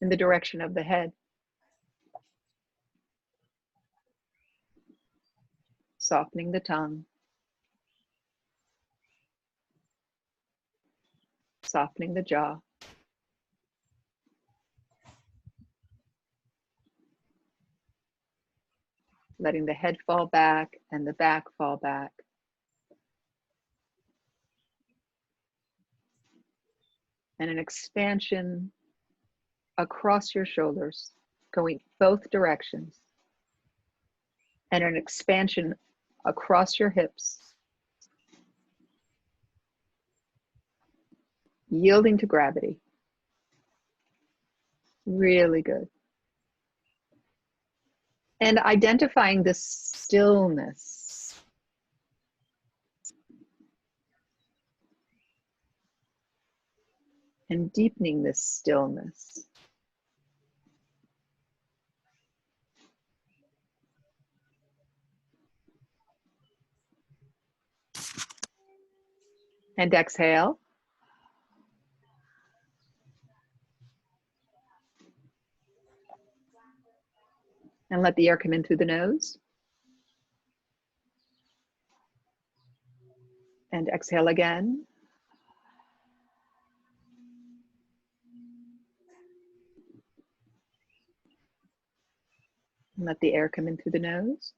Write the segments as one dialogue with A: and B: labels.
A: in the direction of the head. Softening the tongue. Softening the jaw. Letting the head fall back and the back fall back. And an expansion across your shoulders, going both directions. And an expansion across your hips. Yielding to gravity. Really good. And identifying this stillness. And deepening this stillness. And exhale. And let the air come in through the nose. And exhale again. And let the air come in through the nose.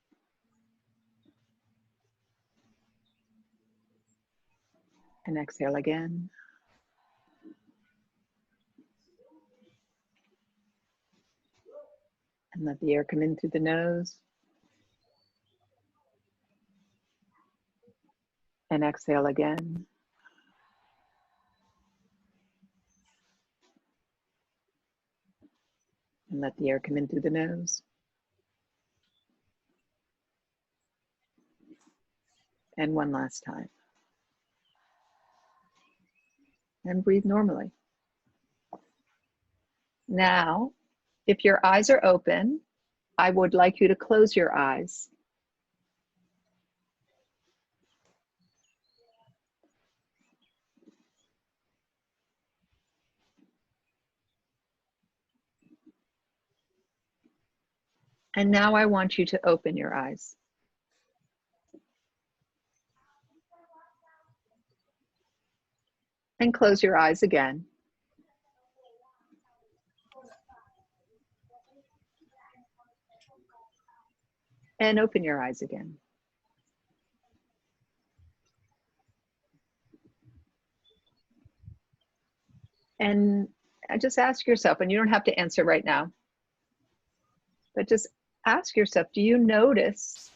A: And exhale again. And let the air come in through the nose. And exhale again. And let the air come in through the nose. And one last time. And breathe normally. Now, if your eyes are open, I would like you to close your eyes. And now I want you to open your eyes. And close your eyes again. And open your eyes again. And just ask yourself, and you don't have to answer right now, but just ask yourself, do you notice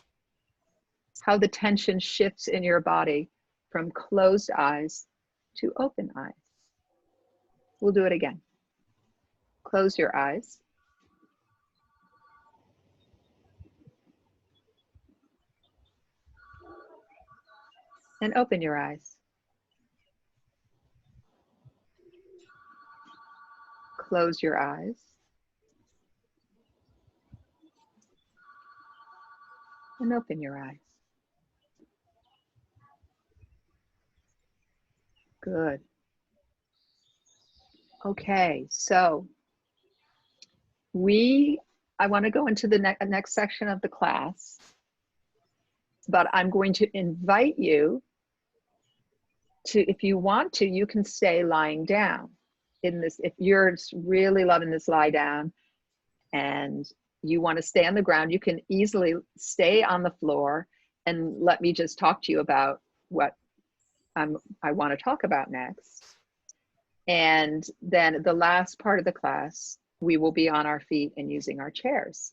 A: how the tension shifts in your body from closed eyes to open eyes? We'll do it again. Close your eyes. And open your eyes. Close your eyes. And open your eyes. Good. Okay, so I want to go into the next section of the class, but I'm going to invite you to, if you want to, you can stay lying down in this. If you're really loving this lie down and you want to stay on the ground, you can easily stay on the floor and let me just talk to you about what I want to talk about next. And then the last part of the class, we will be on our feet and using our chairs.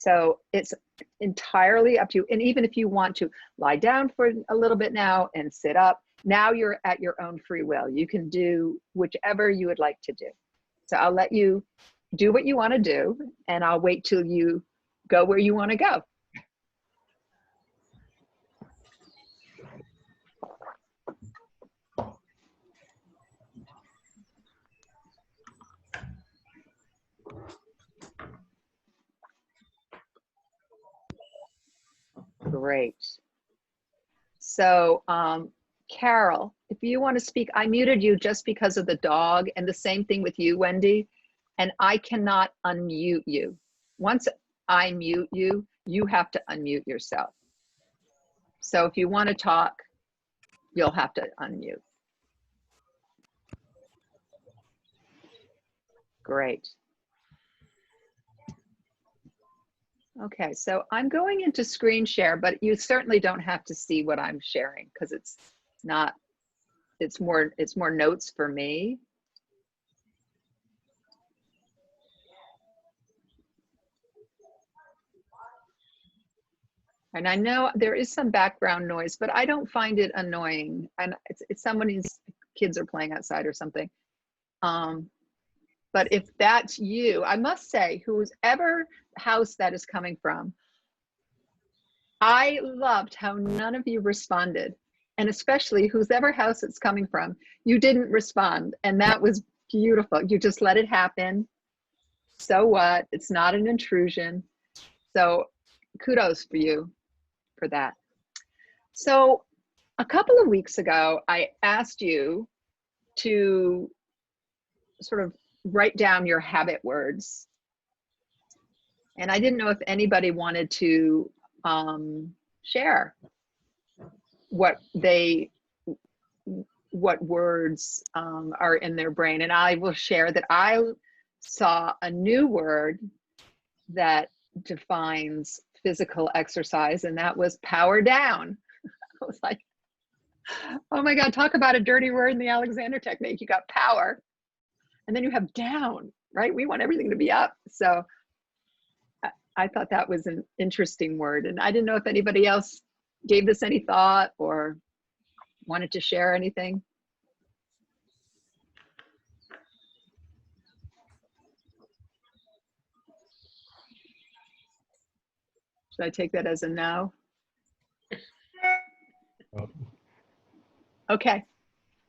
A: So it's entirely up to you. And even if you want to lie down for a little bit now and sit up, now you're at your own free will. You can do whichever you would like to do. So I'll let you do what you want to do, and I'll wait till you go where you want to go. Great. So, Carol, if you want to speak, I muted you just because of the dog, and the same thing with you, Wendy. and I cannot unmute you. Once I mute you, you have to unmute yourself. So if you want to talk, you'll have to unmute. Great. Okay, so I'm going into screen share, but you certainly don't have to see what I'm sharing because it's not, it's more notes for me. And I know there is some background noise, but I don't find it annoying. And it's someone's kids are playing outside or something. But if that's you, I must say, whoever house that is coming from, I loved how none of you responded. And especially whoever house it's coming from, you didn't respond. And that was beautiful. You just let it happen. So what? It's not an intrusion. So kudos for you for that. So a couple of weeks ago, I asked you to sort of write down your habit words. And I didn't know if anybody wanted to share what words are in their brain. And I will share that I saw a new word that defines physical exercise, and that was power down. I was like, oh my God, talk about a dirty word in the Alexander technique. You got power, and then you have down, right? We want everything to be up. So I thought that was an interesting word, and I didn't know if anybody else gave this any thought or wanted to share anything. Should I take that as a no? Okay.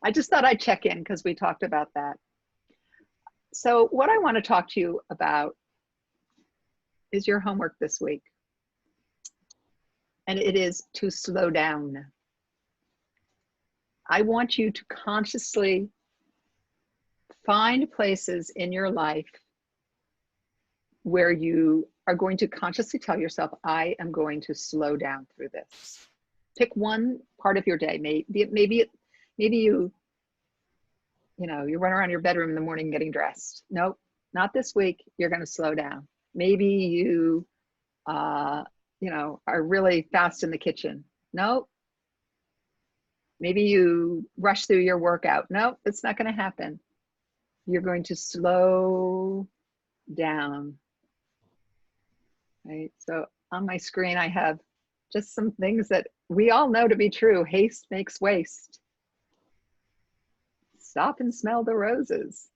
A: I just thought I'd check in because we talked about that. So what I want to talk to you about is your homework this week. And it is to slow down. I want you to consciously find places in your life where you are going to consciously tell yourself, I am going to slow down through this. Pick one part of your day. Maybe you run around your bedroom in the morning getting dressed. Nope, not this week. You're going to slow down. Maybe you, are really fast in the kitchen. Nope. Maybe you rush through your workout. Nope, it's not going to happen. You're going to slow down. Right. So on my screen, I have just some things that we all know to be true. Haste makes waste. Stop and smell the roses.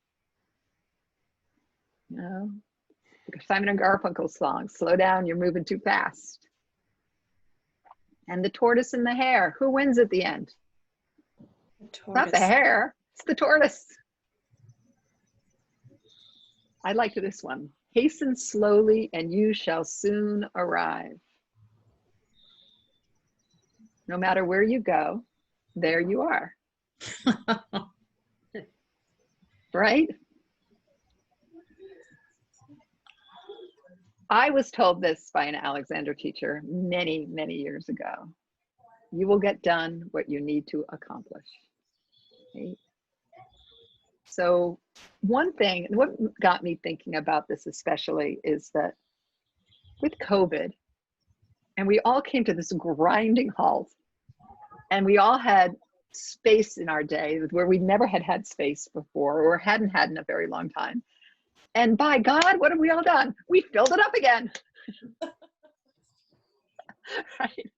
A: Simon and Garfunkel song, slow down, you're moving too fast. And the tortoise and the hare, who wins at the end? It's not the hare, it's the tortoise. I liked this one. Hasten slowly and you shall soon arrive. No matter where you go, there you are. Right? I was told this by an Alexander teacher many, many years ago. You will get done what you need to accomplish. Right? So one thing, what got me thinking about this especially is that with COVID, and we all came to this grinding halt, and we all had space in our day where we never had space before or hadn't had in a very long time. And by God, what have we all done? We filled it up again. Right?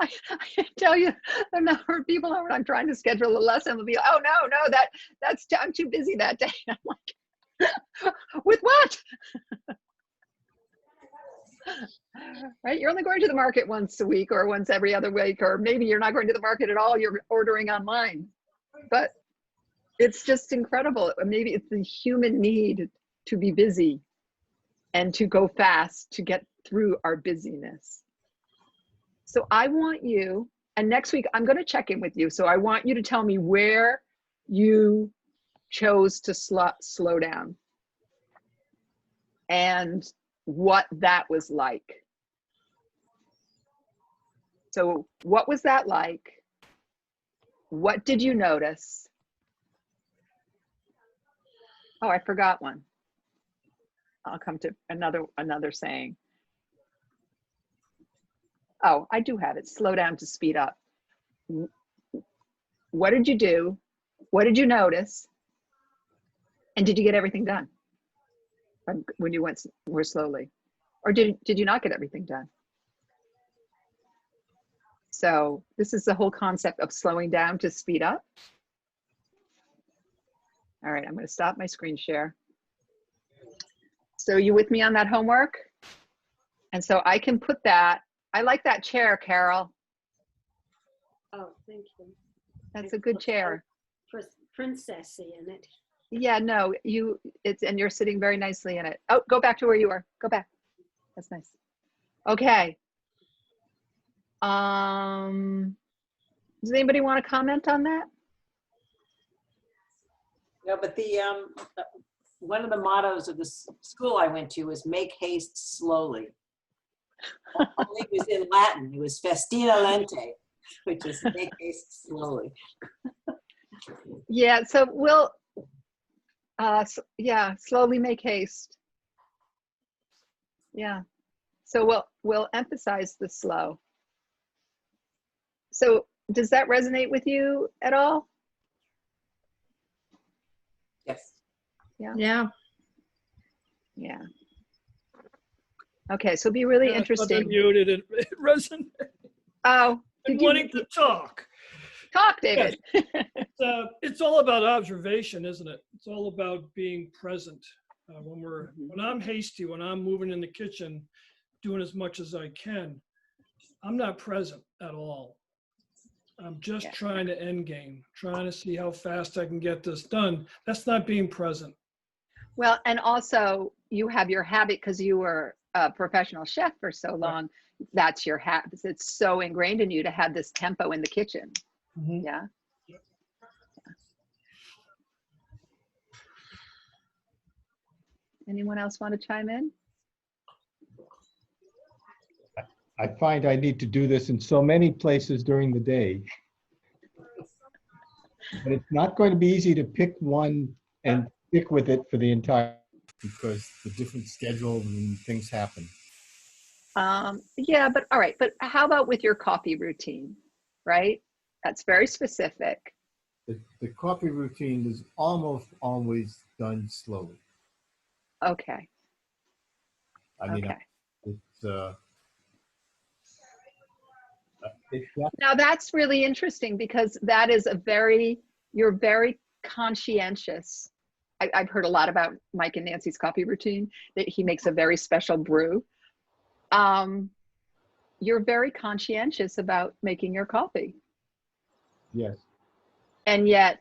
A: I can tell you the number of people when I'm trying to schedule a lesson will be, oh no, I'm too busy that day. I'm like, with what? Right? You're only going to the market once a week or once every other week, or maybe you're not going to the market at all. You're ordering online. But it's just incredible. Maybe it's the human need to be busy and to go fast to get through our busyness. So I want you, and next week I'm going to check in with you. So I want you to tell me where you chose to slow down. and what that was like. So what was that like? What did you notice? Oh, I forgot one. I'll come to another saying. Oh, I do have it. Slow down to speed up. What did you do? What did you notice? And did you get everything done when you were slowly? Or did you not get everything done? So this is the whole concept of slowing down to speed up. All right, I'm going to stop my screen share. So you with me on that homework? And so I can put that, I like that chair, Carol.
B: Oh, thank you.
A: That's a good chair.
B: Princessy in it.
A: Yeah, no, and you're sitting very nicely in it. Oh, go back to where you were. Go back. That's nice. Okay. Does anybody want to comment on that?
C: No, but one of the mottos of the school I went to was "Make haste slowly." Only it was in Latin. It was "Festina lente," which is "Make haste slowly."
A: Yeah. So we'll, slowly make haste. Yeah. So we'll emphasize the slow. So does that resonate with you at all?
C: Yes.
A: Yeah.
D: Yeah.
A: Yeah. Okay, so be really
E: Yeah,
A: interesting.
E: I muted it. It resonated.
A: Oh,
E: And wanting to talk.
A: talk, David?
E: It's all about observation, isn't it? It's all about being present. When I'm hasty, when I'm moving in the kitchen, doing as much as I can, I'm not present at all. I'm just trying to end game, trying to see how fast I can get this done. That's not being present.
A: Well, and also you have your habit because you were a professional chef for so long. Right. That's your habit. It's so ingrained in you to have this tempo in the kitchen. Mm-hmm. Yeah. Anyone else want to chime in?
F: I find I need to do this in so many places during the day. But it's not going to be easy to pick one and stick with it for the entire, because the different schedules and things happen.
A: Yeah, but all right. But how about with your coffee routine, right? That's very specific.
F: The coffee routine is almost always done slowly.
A: Okay.
F: I mean,
A: okay.
F: It's
A: now that's really interesting because that is you're very conscientious. I've heard a lot about Mike and Nancy's coffee routine, that he makes a very special brew. You're very conscientious about making your coffee.
F: Yes.
A: And yet,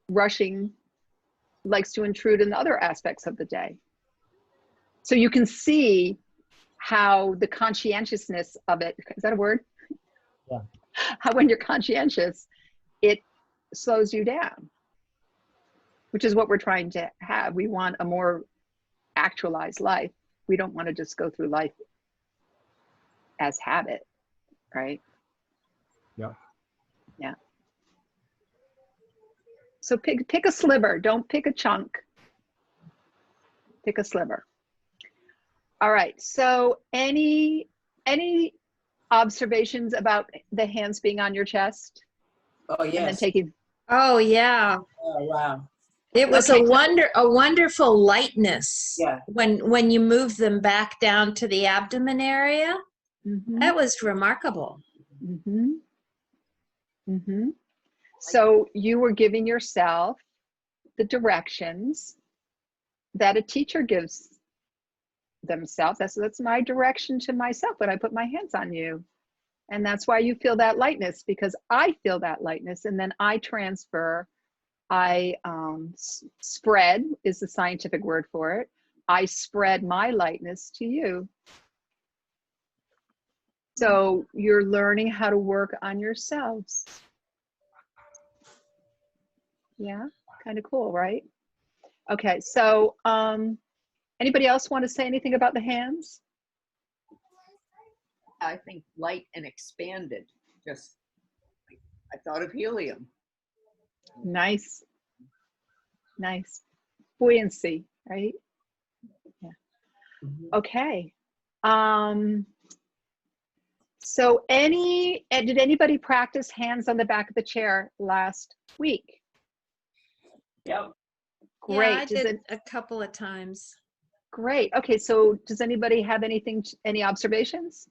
A: rushing likes to intrude in other aspects of the day. So you can see how the conscientiousness of it, is that a word?
F: Yeah.
A: How when you're conscientious, it slows you down, which is what we're trying to have. We want a more actualized life. We don't want to just go through life as habit, right?
F: Yeah.
A: Yeah. So pick a sliver, don't pick a chunk. Pick a sliver. All right, so any observations about the hands being on your chest?
C: Oh, yes.
A: And then taking.
D: Oh, yeah.
C: Oh, wow.
D: It was
A: Okay.
D: a wonderful lightness.
C: Yeah.
D: When you move them back down to the abdomen area.
A: Mm-hmm.
D: That was remarkable.
A: Mm-hmm. Mm-hmm. So you were giving yourself the directions that a teacher gives themselves. That's my direction to myself when I put my hands on you. And that's why you feel that lightness, because I feel that lightness, and then I transfer. I spread is the scientific word for it. I spread my lightness to you. So you're learning how to work on yourselves. Yeah, kind of cool, right? Okay, so Anybody else want to say anything about the hands?
G: I think light and expanded. Just, I thought of helium.
A: Nice. Nice. Buoyancy, right? Yeah. Okay. So did anybody practice hands on the back of the chair last week?
C: Yep.
A: Great.
D: Yeah, I did a couple of times.
A: Great. Okay, so does anybody have any observations?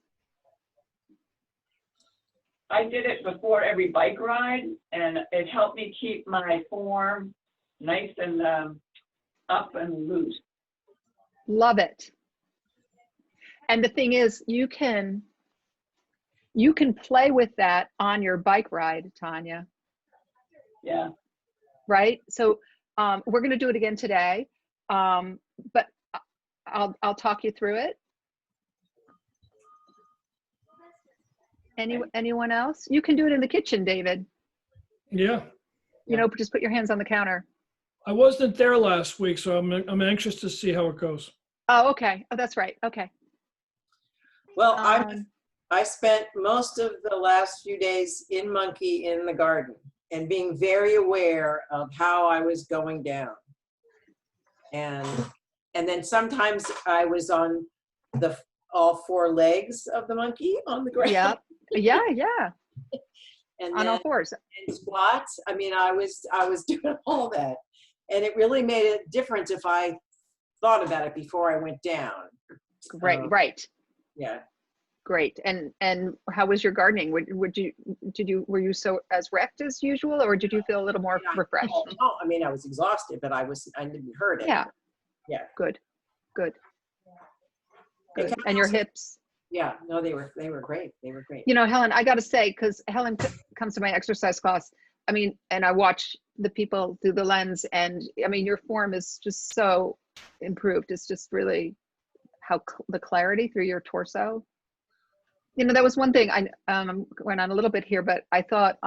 H: I did it before every bike ride, and it helped me keep my form nice and up and loose.
A: Love it. And the thing is, you can play with that on your bike ride, Tanya.
H: Yeah.
A: Right? So we're going to do it again today, but I'll talk you through it. Anyone else? You can do it in the kitchen, David.
E: Yeah.
A: You know, just put your hands on the counter.
E: I wasn't there last week, so I'm anxious to see how it goes.
A: Oh, okay. Oh, that's right. Okay.
C: Well, I spent most of the last few days in Monkey in the garden and being very aware of how I was going down. And then sometimes I was on all four legs of the monkey on the ground.
A: Yeah. Yeah.
C: And
A: On
C: then
A: all fours.
C: and squats. I mean, I was doing all that. And it really made a difference if I thought about it before I went down.
A: Great. Right.
C: Yeah.
A: Great. And how was your gardening? Were you so as wrecked as usual, or did you feel a little more refreshed?
C: No, I mean, I was exhausted, but I didn't hurt it.
A: Yeah.
C: Yeah.
A: Good. Good.
C: It
A: Good. And your hips?
C: Yeah. No, they were great. They were great.
A: You know, Helen, I got to say, because Helen comes to my exercise class, I mean, and I watch the people through the lens, and I mean, your form is just so improved. It's just really how the clarity through your torso. You know, that was one thing I went on a little bit here, but I thought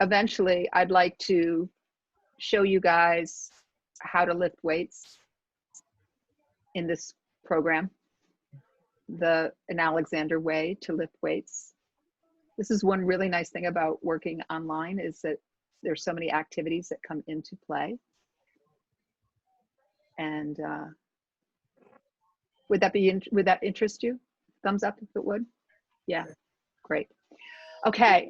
A: eventually I'd like to show you guys how to lift weights in this program, an Alexander way to lift weights. This is one really nice thing about working online, is that there's so many activities that come into play. And would that interest you? Thumbs up if it would. Yeah, great. Okay.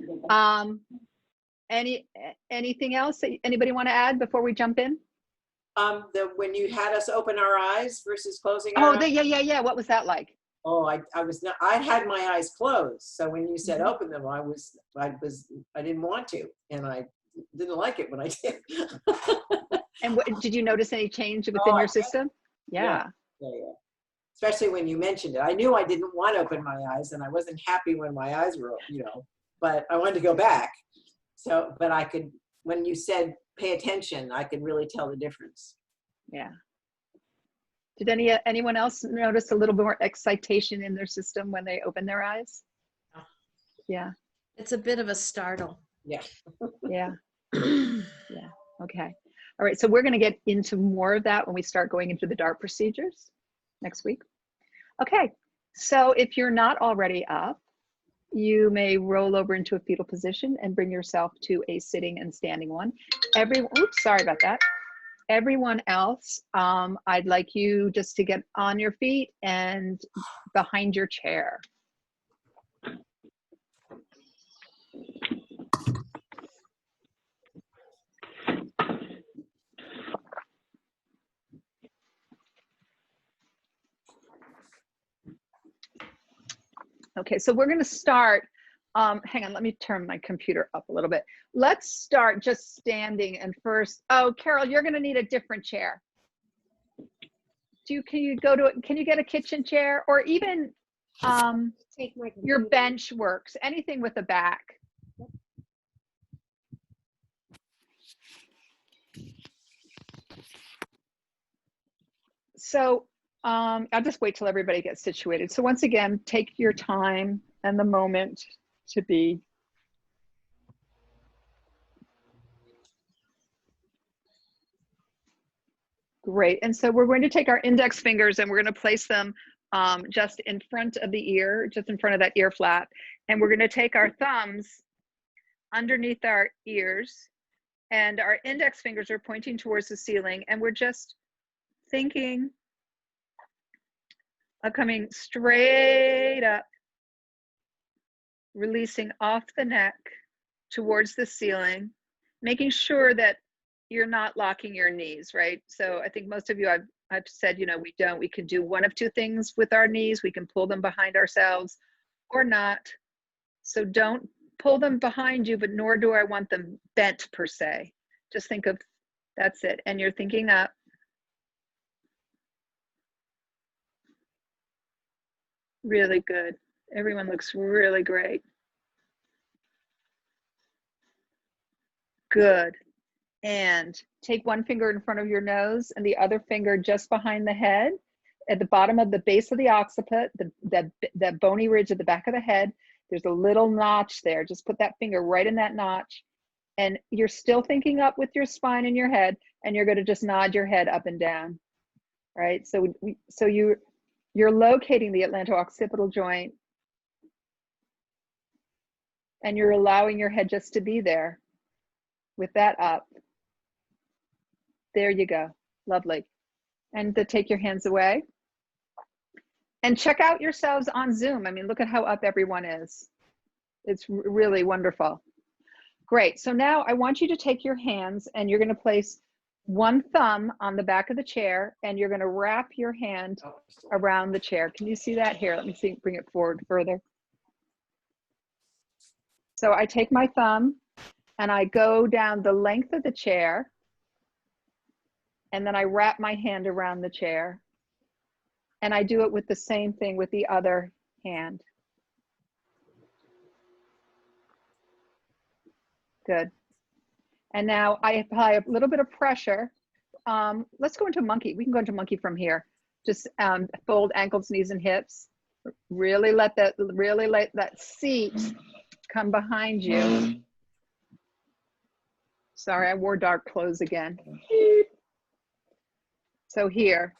A: Anything else that anybody want to add before we jump in?
C: When you had us open our eyes versus closing our eyes.
A: Yeah. What was that like?
C: Oh, I had my eyes closed. So when you said open them, I didn't want to, and I didn't like it when I did.
A: And did you notice any change within your system? Yeah.
C: Especially when you mentioned it. I knew I didn't want to open my eyes, and I wasn't happy when my eyes were, but I wanted to go back. So, but I could, when you said pay attention, I could really tell the difference.
A: Yeah. Did anyone else notice a little more excitation in their system when they open their eyes? Yeah.
D: It's a bit of a startle.
C: Yeah.
A: Yeah. Yeah. Okay. All right. So we're going to get into more of that when we start going into the DART procedures next week. Okay. So if you're not already up, you may roll over into a fetal position and bring yourself to a sitting and standing one. Oops, sorry about that. Everyone else, I'd like you just to get on your feet and behind your chair. Okay, so we're going to start. Hang on, let me turn my computer up a little bit. Let's start just standing, and first, oh, Carol, you're going to need a different chair. Can you get a kitchen chair, or even your bench works, anything with a back. So I'll just wait till everybody gets situated. So once again, take your time and the moment to be Great. And so we're going to take our index fingers and we're going to place them just in front of the ear, just in front of that ear flap. And we're going to take our thumbs underneath our ears, and our index fingers are pointing towards the ceiling. And we're just thinking of coming straight up, releasing off the neck towards the ceiling, making sure that you're not locking your knees, right? So I think most of you, I've said, you know, we can do one of two things with our knees. We can pull them behind ourselves or not. So don't pull them behind you, but nor do I want them bent per se. Just think of, that's it. And you're thinking up. Really good. Everyone looks really great. Good. And take one finger in front of your nose and the other finger just behind the head at the bottom of the base of the occiput, that bony ridge at the back of the head. There's a little notch there. Just put that finger right in that notch. And you're still thinking up with your spine and your head, and you're going to just nod your head up and down, right? So you're locating the atlanto-occipital joint, and you're allowing your head just to be there with that up. There you go. Lovely. And to take your hands away. And check out yourselves on Zoom. I mean, look at how up everyone is. It's really wonderful. Great. So now I want you to take your hands and you're going to place one thumb on the back of the chair, and you're going to wrap your hand around the chair. Can you see that here? Let me see, bring it forward further. So I take my thumb and I go down the length of the chair, and then I wrap my hand around the chair, and I do it with the same thing with the other hand. Good. And now I apply a little bit of pressure. Let's go into monkey. We can go into monkey from here. Just fold ankles, knees, and hips. Really let that seat come behind you. Sorry, I wore dark clothes again. So here.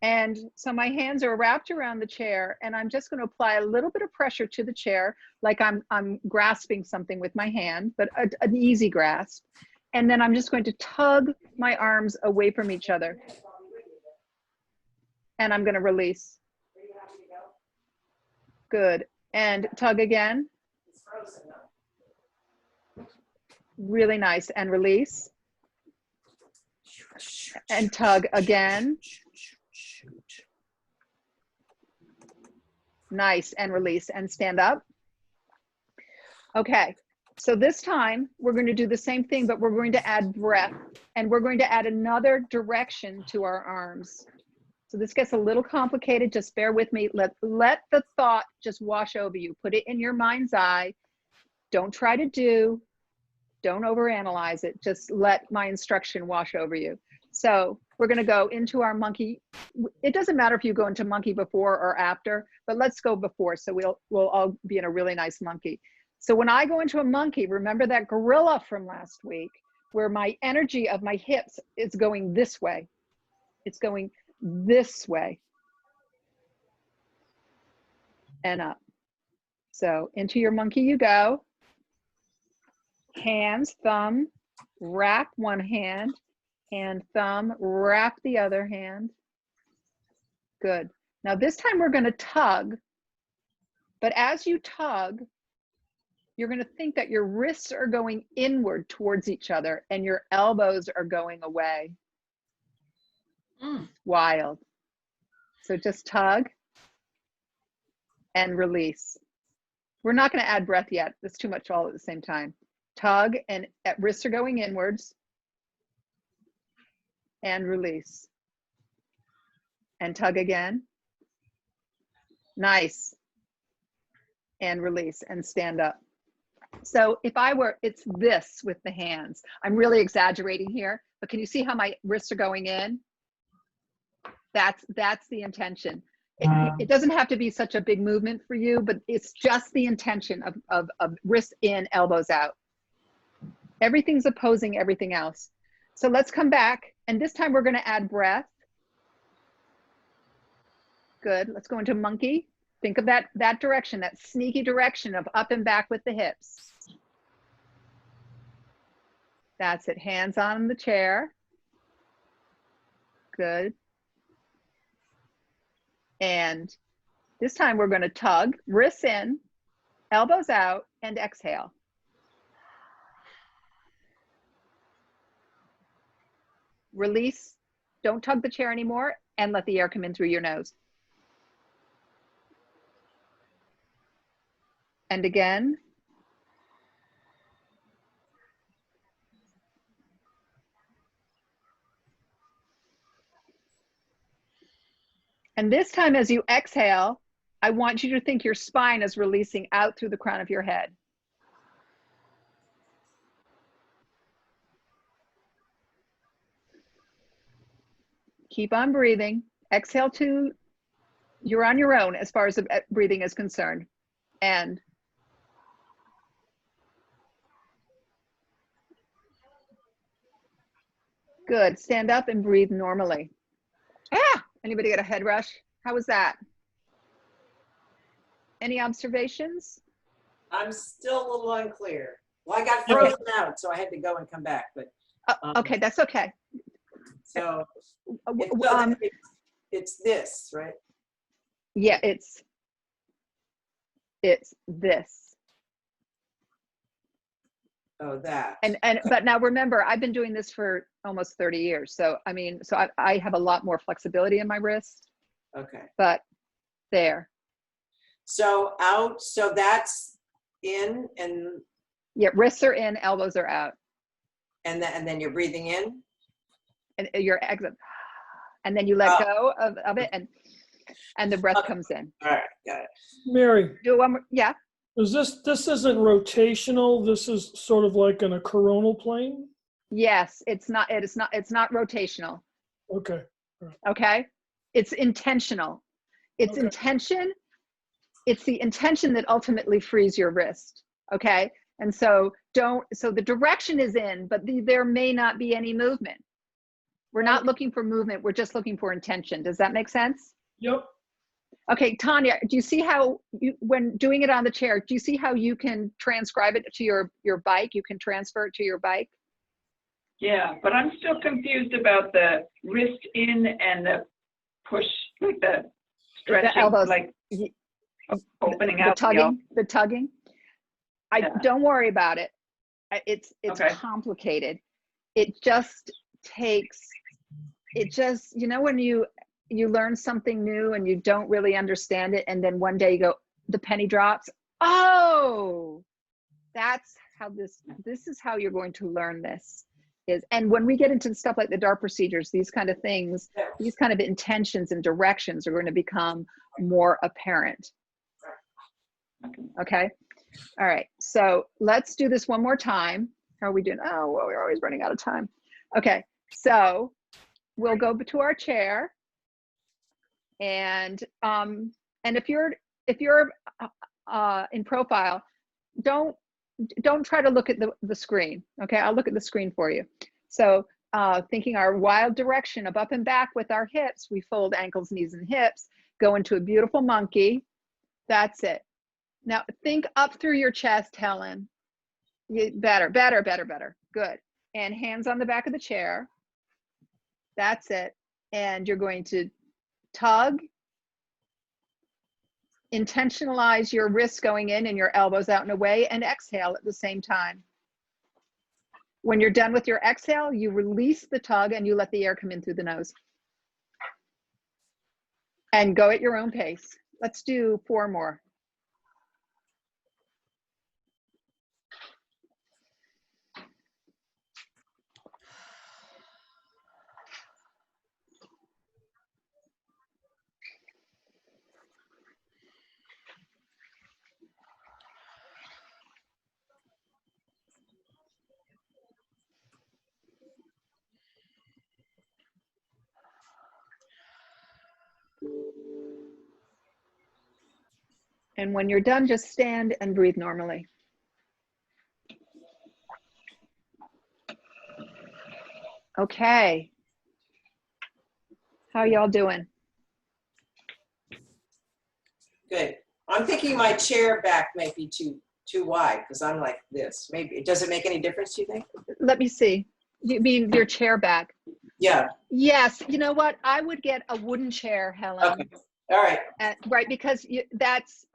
A: And so my hands are wrapped around the chair, and I'm just going to apply a little bit of pressure to the chair, like I'm grasping something with my hand, but an easy grasp. And then I'm just going to tug my arms away from each other. And I'm going to release. Good. And tug again. Really nice. And release. And tug again. Nice. And release and stand up. Okay. So this time we're going to do the same thing, but we're going to add breath, and we're going to add another direction to our arms. So this gets a little complicated. Just bear with me. Let the thought just wash over you. Put it in your mind's eye. Don't try to do. Don't overanalyze it. Just let my instruction wash over you. So we're going to go into our monkey. It doesn't matter if you go into monkey before or after, but let's go before. So we'll all be in a really nice monkey. So when I go into a monkey, remember that gorilla from last week, where my energy of my hips is going this way. It's going this way and up. So into your monkey you go. Hands, thumb, wrap one hand, and thumb, wrap the other hand. Good. Now this time we're going to tug, but as you tug, you're going to think that your wrists are going inward towards each other and your elbows are going away. Wild. So just tug and release. We're not going to add breath yet. That's too much all at the same time. Tug and wrists are going inwards and release. And tug again. Nice. And release and stand up. So if I were, it's this with the hands. I'm really exaggerating here, but can you see how my wrists are going in? That's the intention. It doesn't have to be such a big movement for you, but it's just the intention of wrists in, elbows out. Everything's opposing everything else. So let's come back, and this time we're going to add breath. Good. Let's go into monkey. Think of that direction, that sneaky direction of up and back with the hips. That's it. Hands on the chair. Good. And this time we're going to tug, wrists in, elbows out, and exhale. Release. Don't tug the chair anymore, and let the air come in through your nose. And again. And this time as you exhale, I want you to think your spine is releasing out through the crown of your head. Keep on breathing. Exhale to, you're on your own as far as the breathing is concerned. And good. Stand up and breathe normally. Anybody get a head rush? How was that? Any observations?
C: I'm still a little unclear. Well, I got frozen out, so I had to go and come back. But
A: okay, that's okay.
C: so it's this, right?
A: Yeah, it's this.
C: Oh, that.
A: But now remember, I've been doing this for almost 30 years. So, I mean, so I have a lot more flexibility in my wrist.
C: Okay.
A: But there.
C: So out, so that's in and.
A: Yeah, wrists are in, elbows are out.
C: And then you're breathing in?
A: And your exit. And then you let go of it and the breath comes in.
C: All right, got it.
E: Mary,
A: Do one more, yeah.
E: this isn't rotational. This is sort of like in a coronal plane.
A: Yes, it's not rotational.
E: Okay.
A: Okay. It's intentional. It's
E: okay.
A: intention. It's the intention that ultimately frees your wrist. Okay. And so so the direction is in, but there may not be any movement. We're not looking for movement. We're just looking for intention. Does that make sense?
E: Yep.
A: Okay, Tanya, do you see how when doing it on the chair, do you see how you can transcribe it to your bike? You can transfer it to your bike?
H: Yeah, but I'm still confused about the wrist in and the push, like the stretching,
A: The elbows.
H: like opening
A: the
H: out.
A: The tugging.
H: Yeah.
A: Don't worry about it. It's
H: Okay.
A: complicated. It just takes, when you learn something new and you don't really understand it, and then one day you go, the penny drops. Oh, that's how this is how you're going to learn this is. And when we get into stuff like the DART procedures, these kind of things, these kind of intentions and directions are going to become more apparent. Okay. All right. So let's do this one more time. How are we doing? Oh, well, we're always running out of time. Okay. So we'll go to our chair. And if you're in profile, don't try to look at the screen. Okay, I'll look at the screen for you. So thinking our wild direction of up and back with our hips, we fold ankles, knees, and hips, go into a beautiful monkey. That's it. Now think up through your chest, Helen. Better. Good. And hands on the back of the chair. That's it. And you're going to tug, intentionalize your wrists going in and your elbows out and away, and exhale at the same time. When you're done with your exhale, you release the tug and you let the air come in through the nose. And go at your own pace. Let's do 4 more. And when you're done, just stand and breathe normally. Okay. How y'all doing?
C: Good. I'm thinking my chair back might be too wide because I'm like this. Maybe, does it make any difference, do you think?
A: Let me see. You mean your chair back?
C: Yeah.
A: Yes. You know what? I would get a wooden chair, Helen.
C: Okay. All right.
A: Right, because that's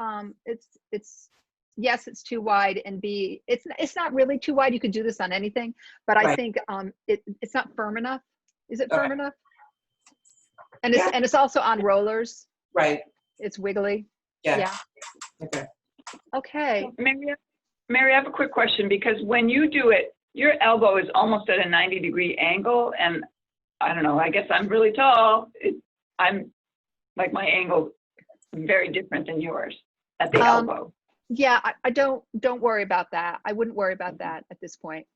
A: yes, it's too wide, and B, it's not really too wide. You could do this on anything, but I
C: Right.
A: think it's not firm enough. Is it
C: Okay.
A: firm enough? And
C: Yeah.
A: it's also on rollers.
C: Right.
A: It's wiggly.
C: Yeah.
A: Yeah.
C: Okay.
A: Okay.
H: Mary, I have a quick question, because when you do it, your elbow is almost at a 90-degree angle, and I don't know, I guess I'm really tall. I'm like, my angle very different than yours at the elbow.
A: Yeah, I don't worry about that. I wouldn't worry about that at this point.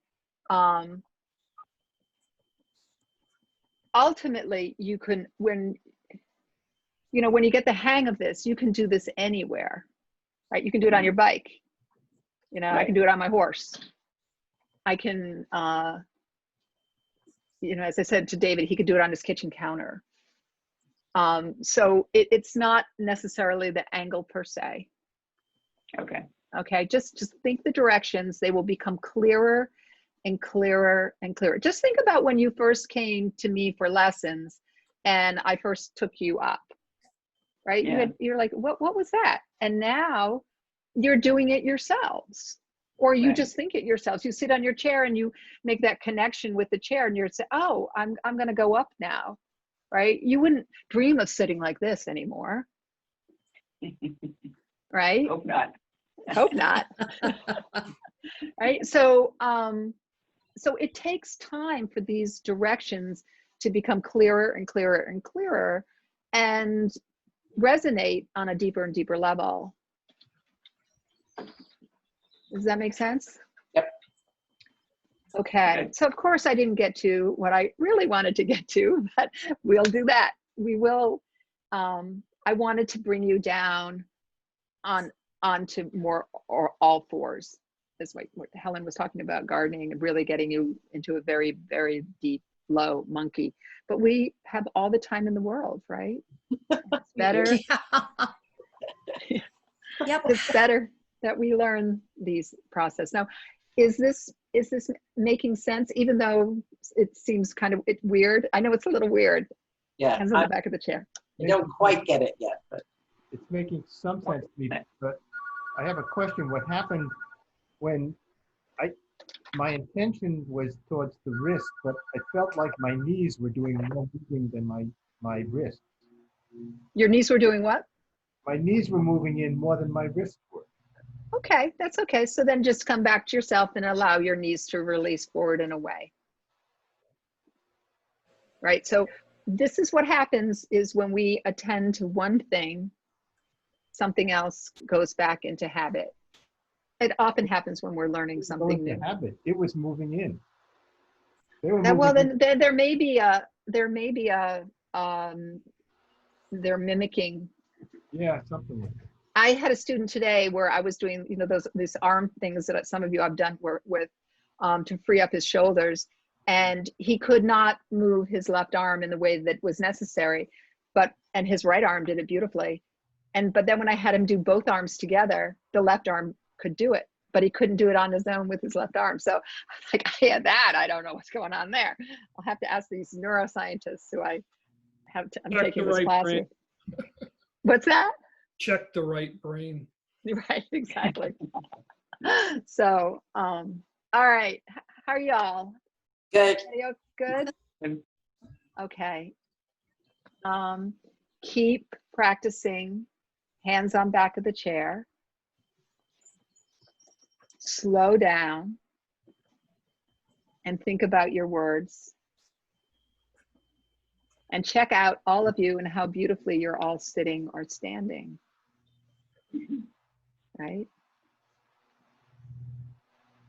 A: Ultimately, you can, when you get the hang of this, you can do this anywhere, right? You can do it on your bike. I
H: Right.
A: can do it on my horse. I can, as I said to David, he could do it on his kitchen counter. So it's not necessarily the angle per se.
H: Okay.
A: Okay, just think the directions. They will become clearer and clearer and clearer. Just think about when you first came to me for lessons and I first took you up, right?
H: Yeah.
A: You're like, what was that? And now you're doing it yourselves, or you
H: Right.
A: just think it yourselves. You sit on your chair and you make that connection with the chair, and you're saying, oh, I'm going to go up now, right? You wouldn't dream of sitting like this anymore, right?
H: Hope not.
A: Hope not. Right. So it takes time for these directions to become clearer and clearer and clearer and resonate on a deeper and deeper level. Does that make sense?
C: Yep.
A: Okay. So of course I didn't get to what I really wanted to get to, but we'll do that. We will. I wanted to bring you down onto more or all fours. That's what Helen was talking about, gardening and really getting you into a very, very deep, low monkey. But we have all the time in the world, right? It's better.
D: Yeah. Yep.
A: It's better that we learn these process. Now, is this making sense? Even though it seems kind of weird. I know it's a little weird.
C: Yeah.
A: Hands on the back of the chair.
C: I don't quite get it yet, but
F: It's making some sense to me, but I have a question. What happened when my intention was towards the wrist, but I felt like my knees were doing more moving than my wrist.
A: Your knees were doing what?
F: My knees were moving in more than my wrists were.
A: Okay, that's okay. So then just come back to yourself and allow your knees to release forward and away. Right, so this is what happens is when we attend to one thing, something else goes back into habit. It often happens when we're learning something
F: Going to
A: new.
F: habit. It was moving in. They were
A: Now, well,
F: moving
A: then there may be a they're mimicking.
F: Yeah, something like that.
A: I had a student today where I was doing, these arm things that some of you have done with to free up his shoulders, and he could not move his left arm in the way that was necessary, and his right arm did it beautifully. But then when I had him do both arms together, the left arm could do it, but he couldn't do it on his own with his left arm. So like, I don't know what's going on there. I'll have to ask these neuroscientists who I'm taking this class with. What's that?
E: Check the right brain.
A: Right, exactly. So, all right. How are y'all?
C: good.
A: Are you good?
H: Good.
A: Okay. Keep practicing hands on back of the chair. Slow down and think about your words. And check out all of you and how beautifully you're all sitting or standing. Right?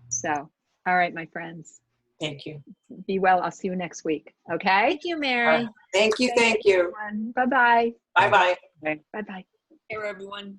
A: So, all right, my friends.
C: Thank you.
A: Be well. I'll see you next week. Okay?
D: Thank you, Mary.
C: Thank you. Thank you.
A: Bye-bye.
C: Bye-bye.
A: Bye-bye.
G: Here, everyone.